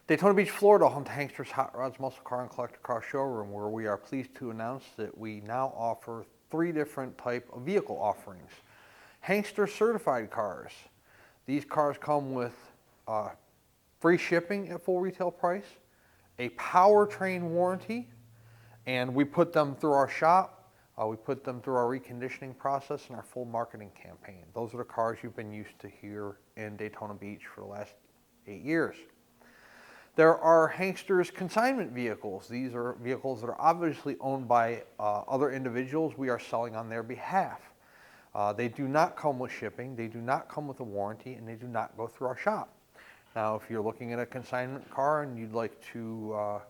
Daytona Beach, Florida, home to Hankster's Hot Rods Muscle Car and Collector Car Showroom, where we are pleased to announce that we now offer 3 different type of vehicle offerings. Hankster certified cars. These cars come with free shipping at full retail price, a powertrain warranty, and we put them through our shop. We put them through our reconditioning process and our full marketing campaign. Those are the cars you've been used to here in Daytona Beach for the last 8 years. There are Hankster's consignment vehicles. These are vehicles that are obviously owned by other individuals. We are selling on their behalf. They do not come with shipping, they do not come with a warranty, and they do not go through our shop. Now, if you're looking at a consignment car and you'd like to,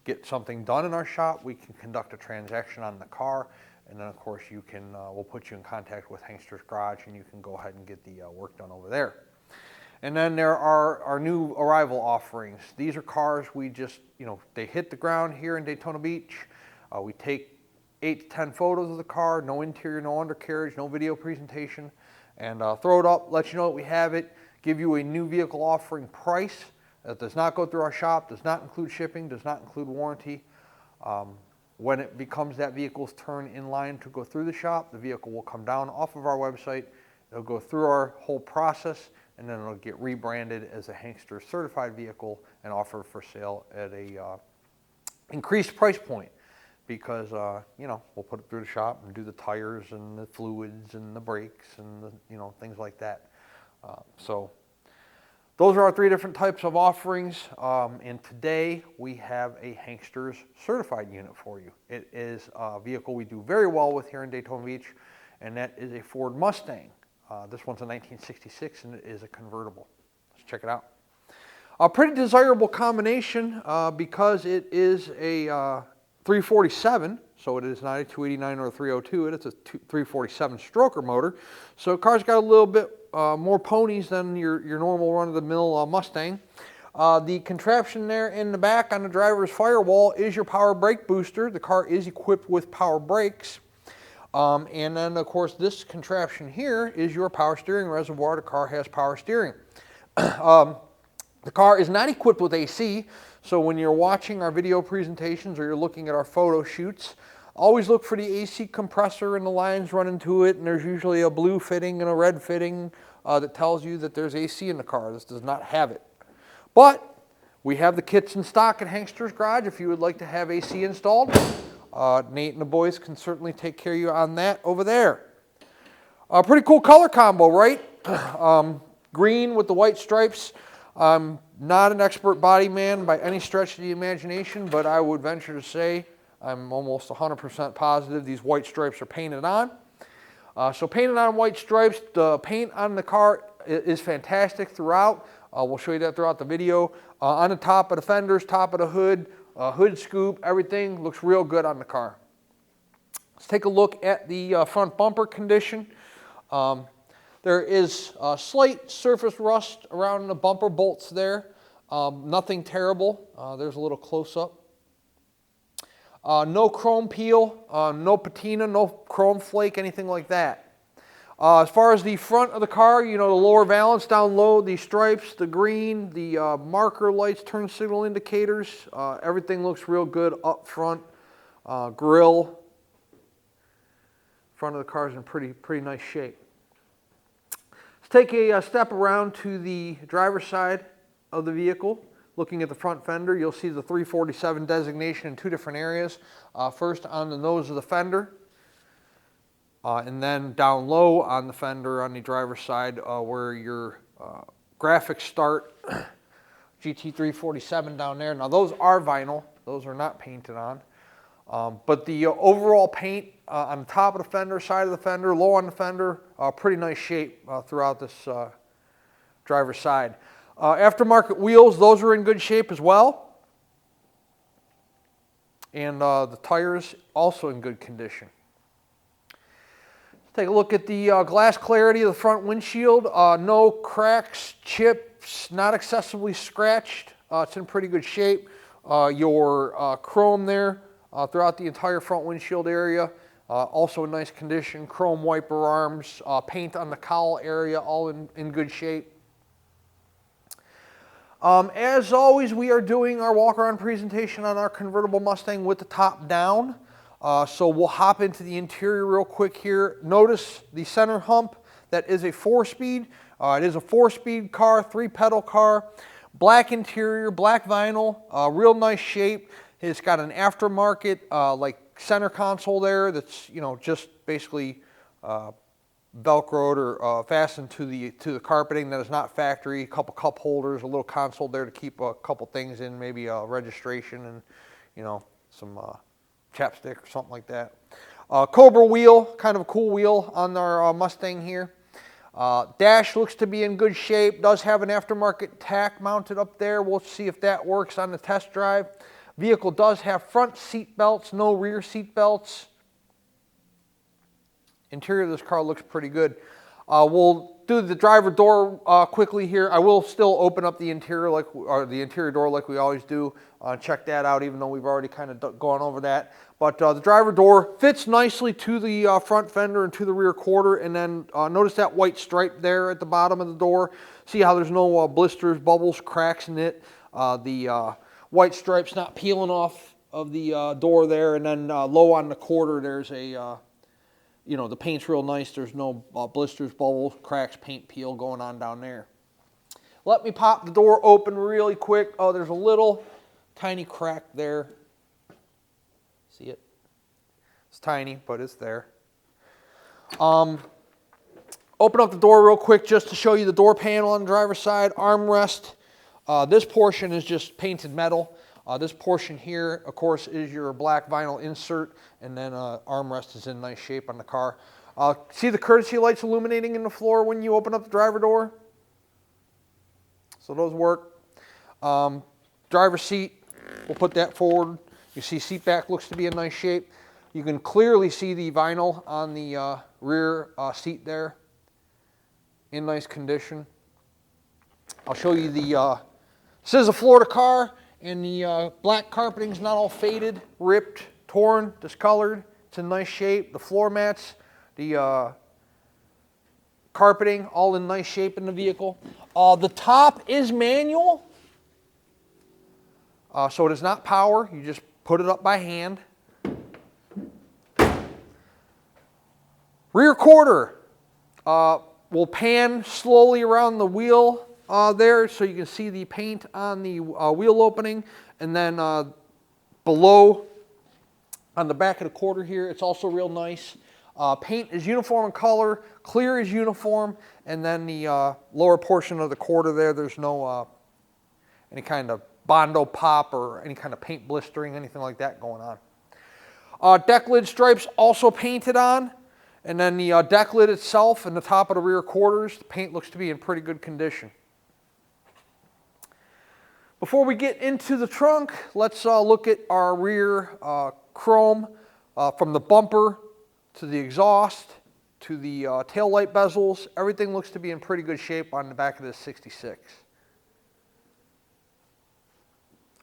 get something done in our shop, we can conduct a transaction on the car, and then of course you can, we'll put you in contact with Hankster's Garage, and you can go ahead and get the work done over there. And then there are our new arrival offerings. These are cars we just, they hit the ground here in Daytona Beach. We take 8 to 10 photos of the car, no interior, no undercarriage, no video presentation, and throw it up, let you know that we have it, give you a new vehicle offering price that does not go through our shop, does not include shipping, does not include warranty. When it becomes that vehicle's turn in line to go through the shop, the vehicle will come down off of our website, it'll go through our whole process, and then it'll get rebranded as a Hankster certified vehicle and offered for sale at a increased price point, because we'll put it through the shop and do the tires and the fluids and the brakes and the, things like that. So those are our 3 different types of offerings, and today we have a Hankster's certified unit for you. It is a vehicle we do very well with here in Daytona Beach, and that is a Ford Mustang. This one's a 1966, and it is a convertible. Let's check it out. A pretty desirable combination because it is a 347, so it is not a 289 or a 302. It's a 347 stroker motor. So the car's got a little bit more ponies than your normal run-of-the-mill Mustang. The contraption there in the back on the driver's firewall is your power brake booster. The car is equipped with power brakes. And then, of course, this contraption here is your power steering reservoir. The car has power steering. The car is not equipped with AC, so when you're watching our video presentations or you're looking at our photo shoots, always look for the AC compressor and the lines running to it, and there's usually a blue fitting and a red fitting that tells you that there's AC in the car. This does not have it. But we have the kits in stock at Hankster's Garage if you would like to have AC installed. Nate and the boys can certainly take care of you on that over there. Pretty cool color combo, right? Green with the white stripes. I'm not an expert body man by any stretch of the imagination, but I would venture to say I'm almost 100% positive these white stripes are painted on. So painted on white stripes, the paint on the car is fantastic throughout. We'll show you that throughout the video. On the top of the fenders, top of the hood, hood scoop, everything looks real good on the car. Let's take a look at the front bumper condition. There is slight surface rust around the bumper bolts there. Nothing terrible. There's a little close-up. No chrome peel, no patina, no chrome flake, anything like that. As far as the front of the car, the lower valance down low, the stripes, the green, the marker lights, turn signal indicators, everything looks real good up front. Grille, front of the car is in pretty nice shape. Let's take a step around to the driver's side of the vehicle. Looking at the front fender, you'll see the 347 designation in 2 different areas. First on the nose of the fender, and then down low on the fender on the driver's side where your graphics start. GT347 down there. Now those are vinyl, those are not painted on. But the overall paint on the top of the fender, side of the fender, low on the fender, pretty nice shape throughout this driver's side. Aftermarket wheels, those are in good shape as well. And the tires also in good condition. Let's take a look at the glass clarity of the front windshield. No cracks, chips, not excessively scratched. It's in pretty good shape. Your chrome there throughout the entire front windshield area, also in nice condition. Chrome wiper arms, paint on the cowl area, all in good shape. As always, we are doing our walk-around presentation on our convertible Mustang with the top down. So we'll hop into the interior real quick here. Notice the center hump. That is a 4-speed. It is a 4-speed car, 3-pedal car. Black interior, black vinyl, real nice shape. It's got an aftermarket like center console there that's, you know, just basically velcroed or fastened to the carpeting that is not factory. A couple cup holders, a little console there to keep a couple things in, maybe a registration and, you know, some chapstick or something like that. Cobra wheel, kind of a cool wheel on our Mustang here. Dash looks to be in good shape. Does have an aftermarket tack mounted up there. We'll see if that works on the test drive. Vehicle does have front seat belts, no rear seat belts. Interior of this car looks pretty good. We'll do the driver door quickly here. I will still open up the interior the interior door like we always do. Check that out, even though we've already kind of gone over that. But the driver door fits nicely to the front fender and to the rear quarter. And then notice that white stripe there at the bottom of the door. See how there's no blisters, bubbles, cracks in it. The white stripe's not peeling off of the door there. And then low on the quarter, there's a you know, the paint's real nice. There's no blisters, bubbles, cracks, paint peel going on down there. Let me pop the door open really quick. Oh, there's a little tiny crack there. See it? It's tiny, but it's there. Open up the door real quick just to show you the door panel on the driver's side. Armrest. This portion is just painted metal. This portion here, of course, is your black vinyl insert, and then armrest is in nice shape on the car. See the courtesy lights illuminating in the floor when you open up the driver door? So those work. Driver's seat, we'll put that forward. You see seat back looks to be in nice shape. You can clearly see the vinyl on the rear seat there in nice condition. I'll show you the, this is a Florida car. And the black carpeting's not all faded, ripped, torn, discolored. It's in nice shape. The floor mats, the carpeting, all in nice shape in the vehicle. The top is manual, so it is not power. You just put it up by hand. Rear quarter. We'll pan slowly around the wheel there so you can see the paint on the wheel opening, and then below on the back of the quarter here, it's also real nice. Paint is uniform in color, clear is uniform, and then the lower portion of the quarter there, there's no any kind of Bondo pop or any kind of paint blistering, anything like that going on. Deck lid stripes also painted on, and then the deck lid itself and the top of the rear quarters, the paint looks to be in pretty good condition. Before we get into the trunk, let's look at our rear chrome from the bumper to the exhaust to the tail light bezels. Everything looks to be in pretty good shape on the back of this 66.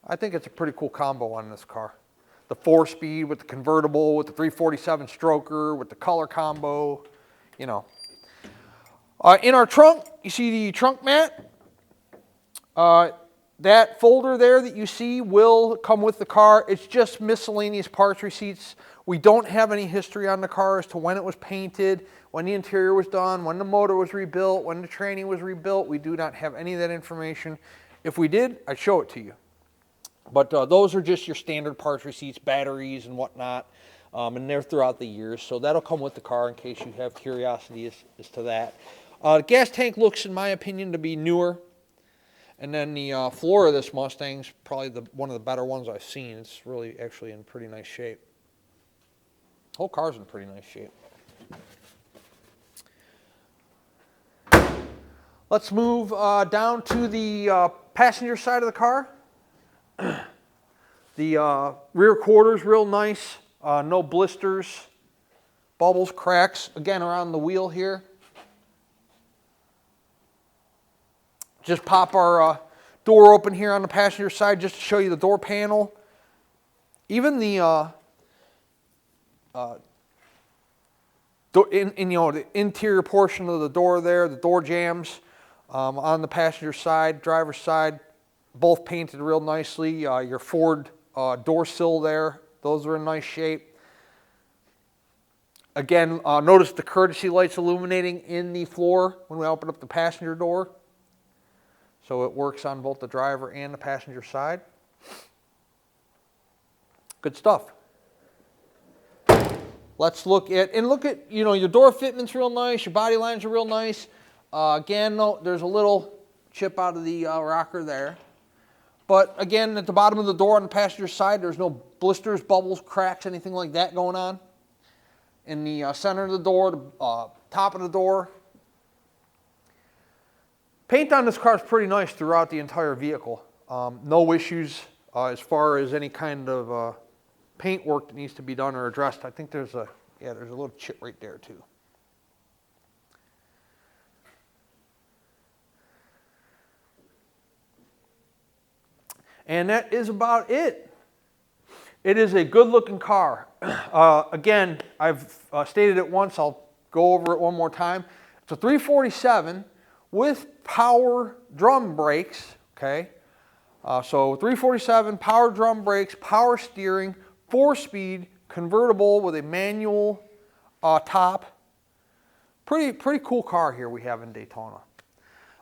I think it's a pretty cool combo on this car. The 4-speed with the convertible, with the 347 stroker, with the color combo, you know. In our trunk, you see the trunk mat. That folder there that you see will come with the car. It's just miscellaneous parts receipts. We don't have any history on the car as to when it was painted, when the interior was done, when the motor was rebuilt, when the tranny was rebuilt. We do not have any of that information. If we did, I'd show it to you. But those are just your standard parts receipts, batteries and whatnot, and they're throughout the years. So that'll come with the car in case you have curiosity as to that. The gas tank looks, in my opinion, to be newer. And then the floor of this Mustang's probably one of the better ones I've seen. It's really actually in pretty nice shape. The whole car's in pretty nice shape. Let's move down to the passenger side of the car. The rear quarters real nice. No blisters, bubbles, cracks. Again, around the wheel here. Just pop our door open here on the passenger side just to show you the door panel. Even the the interior portion of the door there, the door jambs on the passenger side, driver's side, both painted real nicely. Your Ford door sill there, those are in nice shape. Again, notice the courtesy lights illuminating in the floor when we open up the passenger door. So it works on both the driver and the passenger side. Good stuff. Let's look at, you know, your door fitment's real nice, your body lines are real nice. Again, no, there's a little chip out of the rocker there. But again, at the bottom of the door on the passenger side, there's no blisters, bubbles, cracks, anything like that going on. In the center of the door, the top of the door. Paint on this car is pretty nice throughout the entire vehicle. No issues as far as any kind of paint work that needs to be done or addressed. I think there's a little chip right there too. And that is about it. It is a good looking car. Again, I've stated it once, I'll go over it one more time. It's a 347 with power drum brakes, okay? So 347, power drum brakes, power steering, 4-speed, convertible with a manual top. Pretty cool car here we have in Daytona.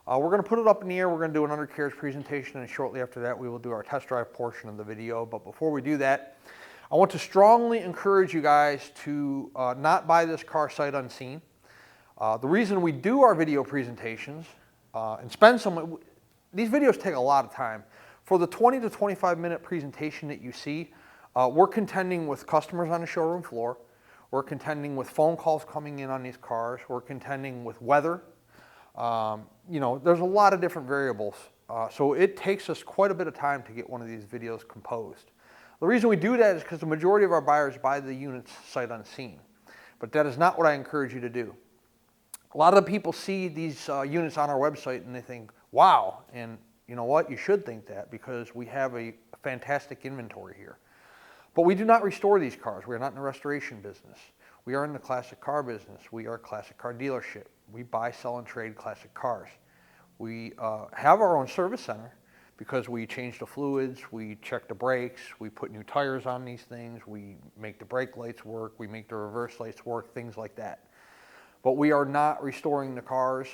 We're going to put it up in the air. We're going to do an undercarriage presentation, and shortly after that we will do our test drive portion of the video. But before we do that, I want to strongly encourage you guys to not buy this car sight unseen. The reason we do our video presentations and spend some, these videos take a lot of time. For the 20 to 25 minute presentation that you see, we're contending with customers on the showroom floor. We're contending with phone calls coming in on these cars. We're contending with weather. You know, there's a lot of different variables. So it takes us quite a bit of time to get one of these videos composed. The reason we do that is because the majority of our buyers buy the units sight unseen. But that is not what I encourage you to do. A lot of the people see these units on our website and they think, wow, and you know what, you should think that because we have a fantastic inventory here. But we do not restore these cars. We are not in the restoration business. We are in the classic car business. We are a classic car dealership. We buy, sell, and trade classic cars. We have our own service center because we change the fluids, we check the brakes, we put new tires on these things, we make the brake lights work, we make the reverse lights work, things like that. But we are not restoring the cars.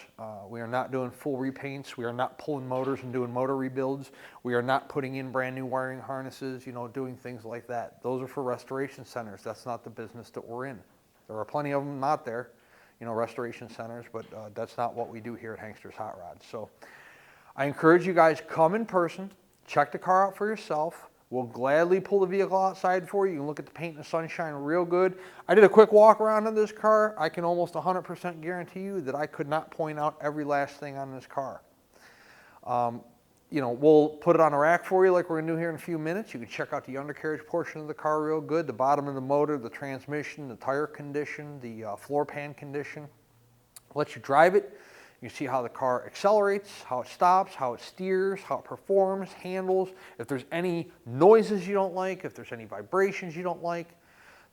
We are not doing full repaints. We are not pulling motors and doing motor rebuilds. We are not putting in brand new wiring harnesses, you know, doing things like that. Those are for restoration centers. That's not the business that we're in. There are plenty of them out there, you know, restoration centers, but that's not what we do here at Hankster's Hot Rods. So I encourage you guys, come in person, check the car out for yourself. We'll gladly pull the vehicle outside for you. You can look at the paint in the sunshine real good. I did a quick walk around on this car. I can almost 100% guarantee you that I could not point out every last thing on this car. You know, we'll put it on a rack for you like we're gonna do here in a few minutes. You can check out the undercarriage portion of the car real good, the bottom of the motor, the transmission, the tire condition, the floor pan condition. Let you drive it. You see how the car accelerates, how it stops, how it steers, how it performs, handles, if there's any noises you don't like, if there's any vibrations you don't like.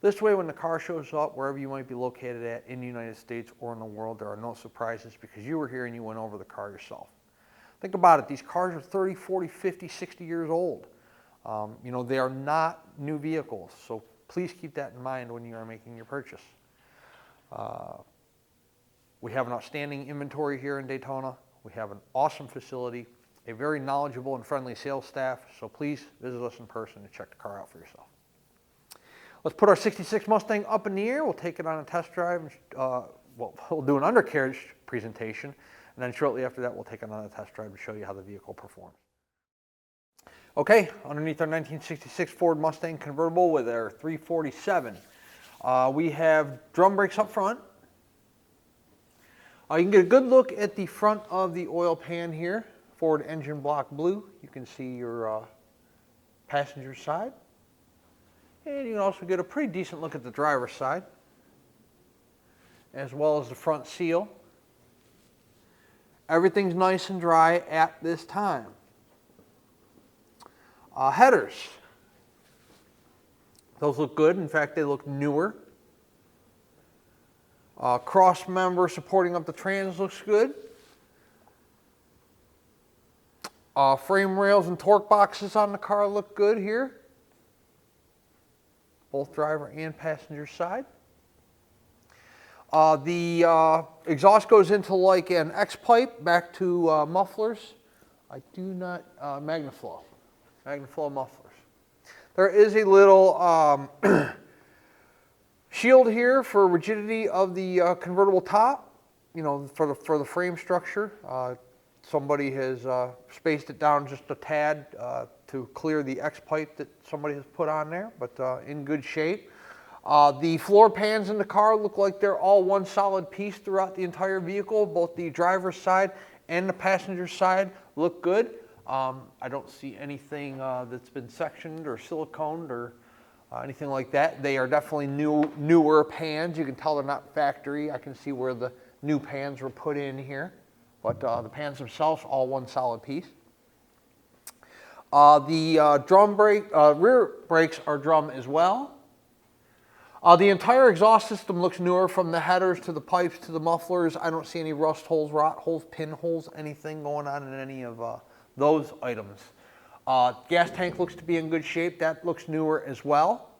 This way, when the car shows up, wherever you might be located at in the United States or in the world, there are no surprises because you were here and you went over the car yourself. Think about it. These cars are 30, 40, 50, 60 years old. You know, they are not new vehicles. So please keep that in mind when you are making your purchase. We have an outstanding inventory here in Daytona. We have an awesome facility, a very knowledgeable and friendly sales staff. So please visit us in person and check the car out for yourself. Let's put our 66 Mustang up in the air. We'll take it on a test drive. We'll do an undercarriage presentation. And then shortly after that, we'll take it on a test drive to show you how the vehicle performs. Okay, underneath our 1966 Ford Mustang convertible with our 347, we have drum brakes up front. You can get a good look at the front of the oil pan here, Ford engine block blue. You can see your passenger side. And you can also get a pretty decent look at the driver's side, as well as the front seal. Everything's nice and dry at this time. Headers. Those look good. In fact, they look newer. Cross member supporting up the trans looks good. Frame rails and torque boxes on the car look good here, both driver and passenger side. The exhaust goes into like an X pipe back to mufflers. I do not, Magnaflow mufflers. There is a little shield here for rigidity of the convertible top, you know, for the frame structure. Somebody has spaced it down just a tad to clear the X pipe that somebody has put on there, but in good shape. The floor pans in the car look like they're all one solid piece throughout the entire vehicle. Both the driver's side and the passenger side look good. I don't see anything that's been sectioned or siliconed or anything like that. They are definitely newer pans. You can tell they're not factory. I can see where the new pans were put in here. But the pans themselves, all one solid piece. The drum brake, rear brakes are drum as well. The entire exhaust system looks newer, from the headers to the pipes to the mufflers. I don't see any rust holes, rot holes, pinholes, anything going on in any of those items. Gas tank looks to be in good shape. That looks newer as well.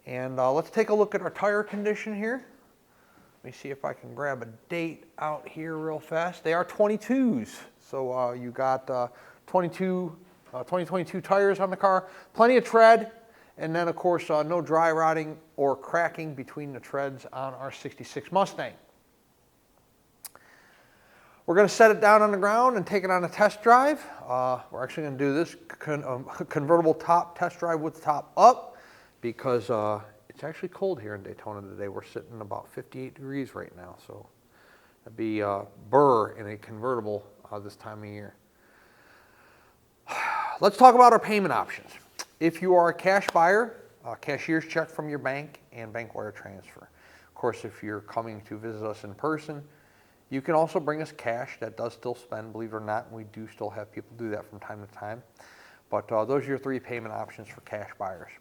And let's take a look at our tire condition here. Let me see if I can grab a date out here real fast. They are 22s. So you got 2022 tires on the car, plenty of tread, and then of course no dry rotting or cracking between the treads on our 66 Mustang. We're going to set it down on the ground and take it on a test drive. We're actually going to do this convertible top test drive with the top up because it's actually cold here in Daytona today. We're sitting about 58 degrees right now, so it'd be burr in a convertible this time of year. Let's talk about our payment options. If you are a cash buyer, cashier's check from your bank and bank wire transfer. Of course, if you're coming to visit us in person, you can also bring us cash. That does still spend, believe it or not. We do still have people do that from time to time. But those are your three payment options for cash buyers.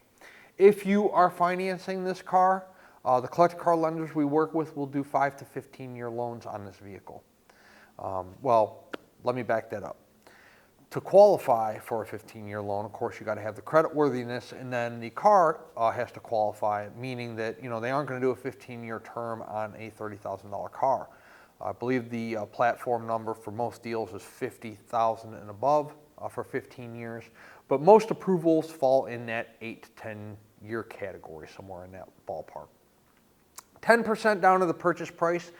If you are financing this car, the collector car lenders we work with will do 5 to 15-year loans on this vehicle. Well, let me back that up. To qualify for a 15-year loan, of course, you got to have the credit worthiness, and then the car has to qualify, meaning that they aren't going to do a 15-year term on a $30,000 car. I believe the platform number for most deals is $50,000 and above for 15 years, but most approvals fall in that 8 to 10-year category, somewhere in that ballpark. 10% down to the purchase price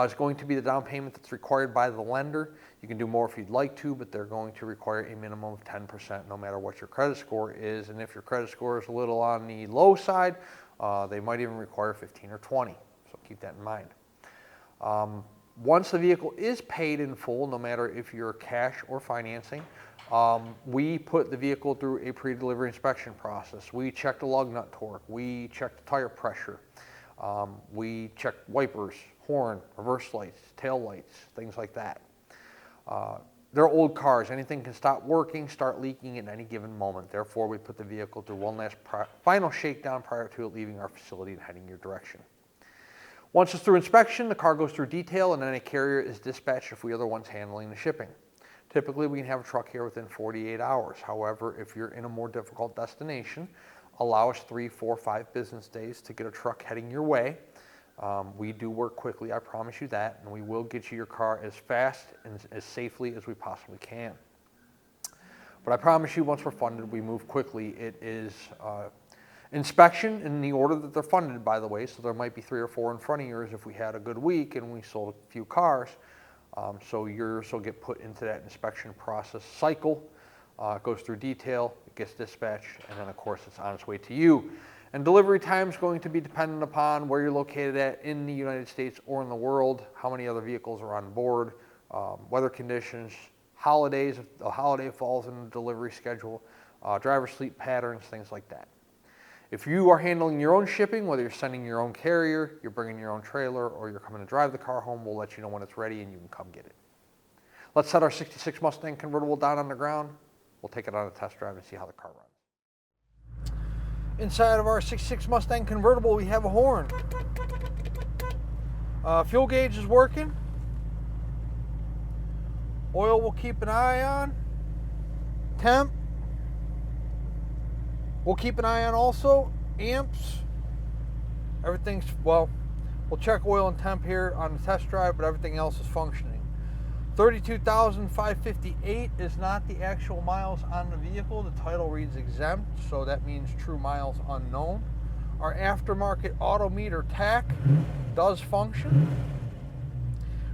is going to be the down payment that's required by the lender. You can do more if you'd like to, but they're going to require a minimum of 10% no matter what your credit score is. And if your credit score is a little on the low side, they might even require 15 or 20. So keep that in mind. Once the vehicle is paid in full, no matter if you're cash or financing, we put the vehicle through a pre-delivery inspection process. We check the lug nut torque. We check the tire pressure. We check wipers, horn, reverse lights, tail lights, things like that. They're old cars. Anything can stop working, start leaking at any given moment. Therefore, we put the vehicle through one last final shakedown prior to it leaving our facility and heading your direction. Once it's through inspection, the car goes through detail, and then a carrier is dispatched if we are the ones handling the shipping. Typically, we can have a truck here within 48 hours. However, if you're in a more difficult destination, allow us 3, 4, 5 business days to get a truck heading your way. We do work quickly, I promise you that, and we will get you your car as fast and as safely as we possibly can. But I promise you, once we're funded, we move quickly. It is inspection in the order that they're funded, by the way, so there might be 3 or 4 in front of yours if we had a good week and we sold a few cars. So yours will get put into that inspection process cycle. It goes through detail, it gets dispatched, and then of course it's on its way to you. And delivery time is going to be dependent upon where you're located at in the United States or in the world, how many other vehicles are on board, weather conditions, holidays, if a holiday falls in the delivery schedule, driver sleep patterns, things like that. If you are handling your own shipping, whether you're sending your own carrier, you're bringing your own trailer, or you're coming to drive the car home, we'll let you know when it's ready and you can come get it. Let's set our 66 Mustang convertible down on the ground. We'll take it on a test drive and see how the car runs. Inside of our 66 Mustang convertible, we have a horn. Fuel gauge is working. Oil we'll keep an eye on. Temp we'll keep an eye on also. Amps, everything's, well, we'll check oil and temp here on the test drive, but everything else is functioning. 32,558 is not the actual miles on the vehicle. The title reads exempt, so that means true miles unknown. Our aftermarket odometer tach does function.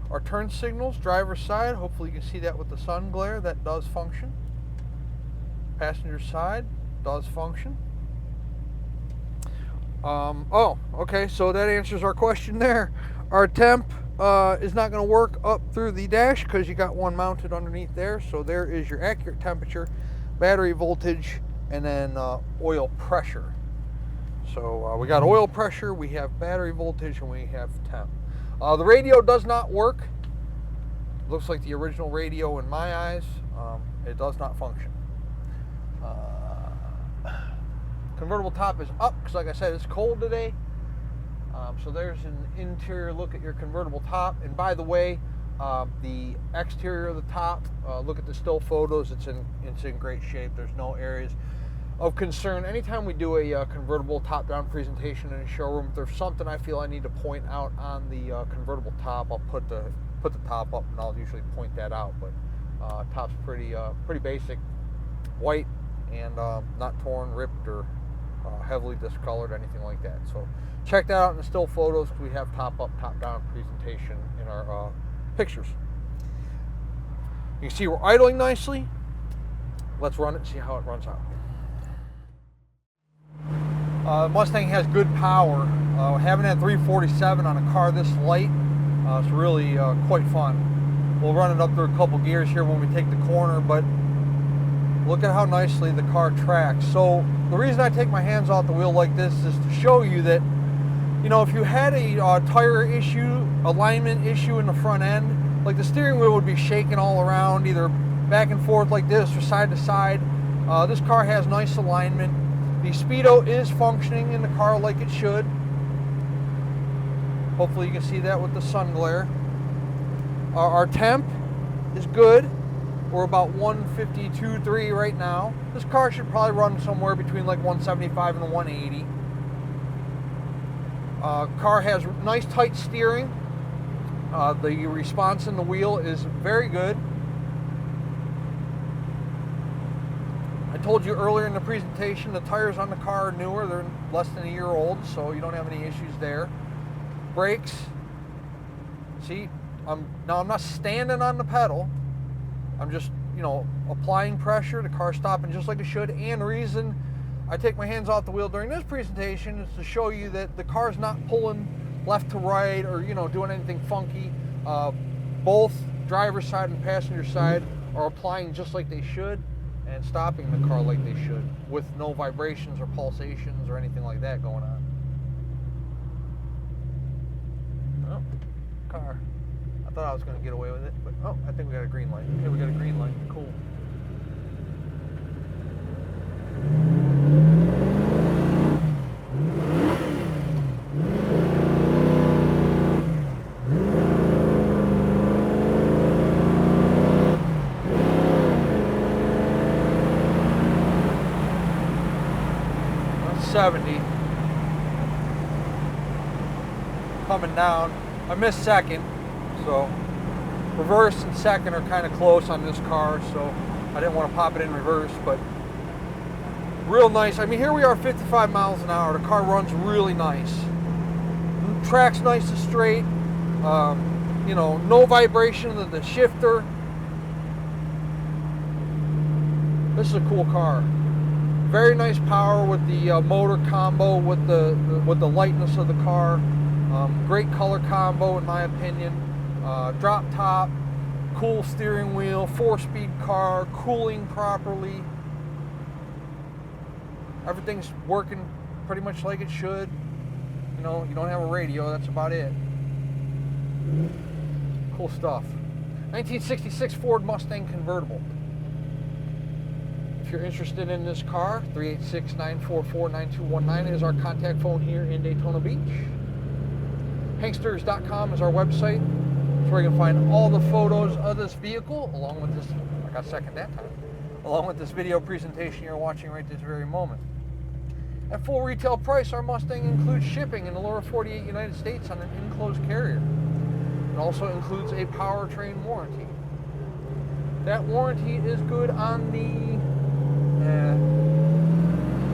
Our turn signals, driver's side, hopefully you can see that with the sun glare, that does function. Passenger side does function. Okay, so that answers our question there. Our temp is not going to work up through the dash because you got one mounted underneath there. So there is your accurate temperature, battery voltage, and then oil pressure. So we got oil pressure, we have battery voltage, and we have temp. The radio does not work. Looks like the original radio in my eyes. It does not function. Convertible top is up because, like I said, it's cold today. So there's an interior look at your convertible top. And by the way, the exterior of the top, look at the still photos. It's in great shape. There's no areas of concern. Anytime we do a convertible top-down presentation in a showroom, if there's something I feel I need to point out on the convertible top, I'll put the top up and I'll usually point that out. But top's pretty basic, white, and not torn, ripped, or heavily discolored, anything like that. So check that out in the still photos. We have top up, top down presentation in our pictures. You can see we're idling nicely. Let's run it and see how it runs out. Mustang has good power. Having that 347 on a car this light, it's really quite fun. We'll run it up through a couple gears here when we take the corner, but look at how nicely the car tracks. So the reason I take my hands off the wheel like this is to show you that, you know, if you had a tire issue, alignment issue in the front end, like the steering wheel would be shaking all around, either back and forth like this or side to side. This car has nice alignment. The speedo is functioning in the car like it should. Hopefully you can see that with the sun glare. Our temp is good. We're about 152.3 right now. This car should probably run somewhere between like 175 and 180. Car has nice tight steering. The response in the wheel is very good. I told you earlier in the presentation, the tires on the car are newer. They're less than a year old, so you don't have any issues there. Brakes. See, I'm not standing on the pedal. I'm just, you know, applying pressure. The car's stopping just like it should. And the reason I take my hands off the wheel during this presentation is to show you that the car's not pulling left to right or, you know, doing anything funky. Both driver's side and passenger side are applying just like they should and stopping the car like they should with no vibrations or pulsations or anything like that going on. Oh, car. I thought I was going to get away with it, but oh, I think we got a green light. Okay, we got a green light. Cool. That's 70. Coming down. I missed second. So reverse and second are kind of close on this car, so I didn't want to pop it in reverse, but real nice. I mean, here we are 55 miles an hour. The car runs really nice. Tracks nice and straight. You know, no vibration of the shifter. This is a cool car. Very nice power with the motor combo, with the lightness of the car. Great color combo in my opinion. Drop top, cool steering wheel, 4-speed car, cooling properly. Everything's working pretty much like it should. You know, you don't have a radio, that's about it. Cool stuff. 1966 Ford Mustang convertible. If you're interested in this car, 386-944-9219 is our contact phone here in Daytona Beach. Hanksters.com is our website. That's where you can find all the photos of this vehicle, along with this, I got second that time, along with this video presentation you're watching right this very moment. At full retail price, our Mustang includes shipping in the lower 48 United States on an enclosed carrier. It also includes a powertrain warranty. That warranty is good on the...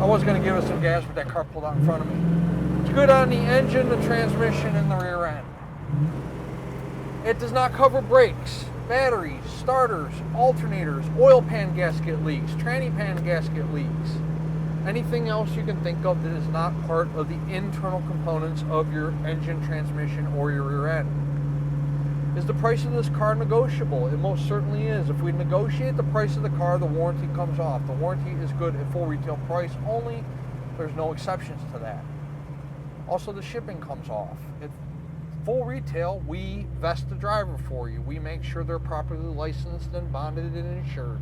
I was going to give it some gas, but that car pulled out in front of me. It's good on the engine, the transmission, and the rear end. It does not cover brakes, batteries, starters, alternators, oil pan gasket leaks, tranny pan gasket leaks. Anything else you can think of that is not part of the internal components of your engine, transmission, or your rear end. Is the price of this car negotiable? It most certainly is. If we negotiate the price of the car, the warranty comes off. The warranty is good at full retail price only. There's no exceptions to that. Also, the shipping comes off. At full retail, we vest the driver for you. We make sure they're properly licensed and bonded and insured.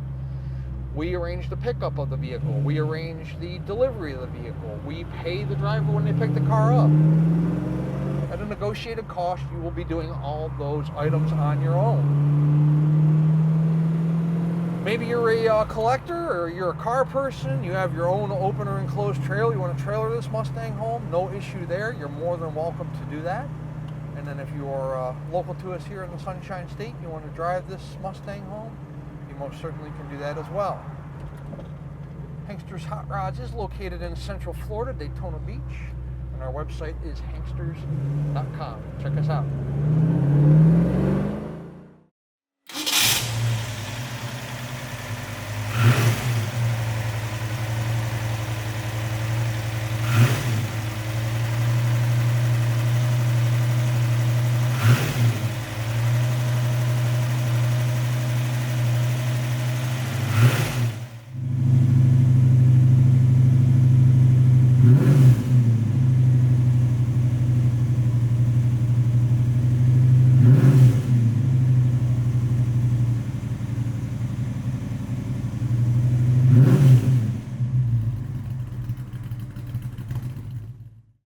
We arrange the pickup of the vehicle. We arrange the delivery of the vehicle. We pay the driver when they pick the car up. At a negotiated cost, you will be doing all those items on your own. Maybe you're a collector or you're a car person, you have your own open or enclosed trailer, you want to trailer this Mustang home, no issue there. You're more than welcome to do that. And then if you're local to us here in the Sunshine State, you want to drive this Mustang home, you most certainly can do that as well. Hankster's Hot Rods is located in Central Florida, Daytona Beach. And our website is hanksters.com. Check us out.